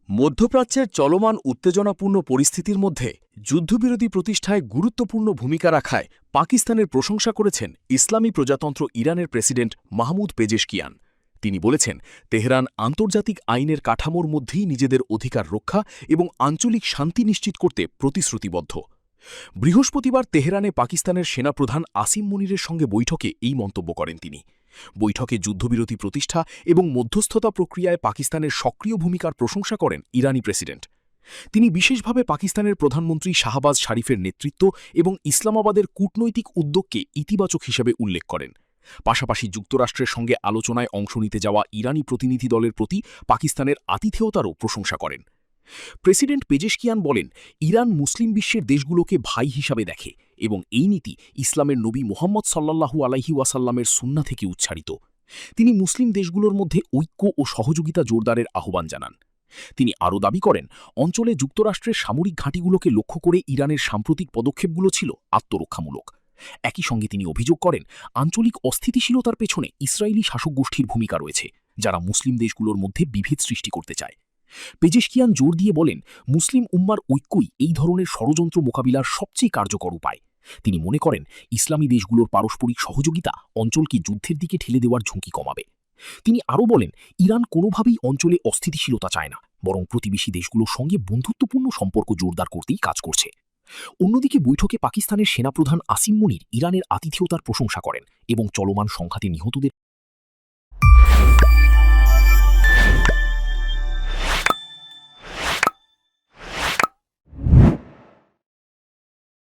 মধ্যপ্রাচ্যের চলমান উত্তেজনাপূর্ণ পরিস্থিতির মধ্যে যুদ্ধবিরতি প্রতিষ্ঠায় গুরুত্বপূর্ণ ভূমিকা রাখায় পাকিস্তানের প্রশংসা করেছেন ইসলামী প্রজাতন্ত্র ইরানের প্রেসিডেন্ট মাহমুদ পেজেশকিয়ান। তিনি বলেছেন, তেহরান আন্তর্জাতিক আইনের কাঠামোর মধ্যেই নিজেদের অধিকার রক্ষা এবং আঞ্চলিক শান্তি নিশ্চিত করতে প্রতিশ্রুতিবদ্ধ। বৃহস্পতিবার তেহরানে পাকিস্তানের সেনাপ্রধান আসিম মুনিরের সঙ্গে বৈঠকে এই মন্তব্য করেন তিনি। বৈঠকে যুদ্ধবিরতি প্রতিষ্ঠা এবং মধ্যস্থতা প্রক্রিয়ায় পাকিস্তানের সক্রিয় ভূমিকার প্রশংসা করেন ইরানি প্রেসিডেন্ট। তিনি বিশেষভাবে পাকিস্তানের প্রধানমন্ত্রী শাহবাজ শরীফের নেতৃত্ব এবং ইসলামাবাদের কূটনৈতিক উদ্যোগকে ইতিবাচক হিসেবে উল্লেখ করেন। পাশাপাশি যুক্তরাষ্ট্রের সঙ্গে আলোচনায় অংশ নিতে যাওয়া ইরানি প্রতিনিধি দলের প্রতি পাকিস্তানের আতিথেয়তারও প্রশংসা করেন। প্রেসিডেন্ট পেজেশকিয়ান বলেন, ইরান মুসলিম বিশ্বের দেশগুলোকে ভাই হিসাবে দেখে এবং এই নীতি ইসলামের নবী মুহাম্মদ সাল্লাল্লাহু আলাইহি ওয়াসাল্লামের সুন্নাহ থেকে উচ্চারিত। তিনি মুসলিম দেশগুলোর মধ্যে ঐক্য ও সহযোগিতা জোরদারের আহ্বান জানান। তিনি আরও দাবি করেন, অঞ্চলে যুক্তরাষ্ট্রের সামরিক ঘাঁটিগুলোকে লক্ষ্য করে ইরানের সাম্প্রতিক পদক্ষেপগুলো ছিল আত্মরক্ষামূলক। একই সঙ্গে তিনি অভিযোগ করেন, আঞ্চলিক অস্থিতিশীলতার পেছনে ইসরায়েলি শাসক গোষ্ঠীর ভূমিকা রয়েছে, যারা মুসলিম দেশগুলোর মধ্যে বিভেদ সৃষ্টি করতে চায়। পেজেশকিয়ান জোর দিয়ে বলেন, মুসলিম উম্মার ঐক্যই এই ধরনের ষড়যন্ত্র মোকাবিলার সবচেয়ে কার্যকর উপায়। তিনি মনে করেন, ইসলামী দেশগুলোর পারস্পরিক সহযোগিতা অঞ্চলকে যুদ্ধের দিকে ঠেলে দেওয়ার ঝুঁকি কমাবে। তিনি আরও বলেন, ইরান কোনোভাবেই অঞ্চলে অস্থিতিশীলতা চায় না, বরং প্রতিবেশী দেশগুলোর সঙ্গে বন্ধুত্বপূর্ণ সম্পর্ক জোরদার করতেই কাজ করছে। অন্যদিকে বৈঠকে পাকিস্তানের সেনাপ্রধান আসিম মুনির ইরানের আতিথেয়তার প্রশংসা করেন এবং চলমান সংঘাতে নিহতদের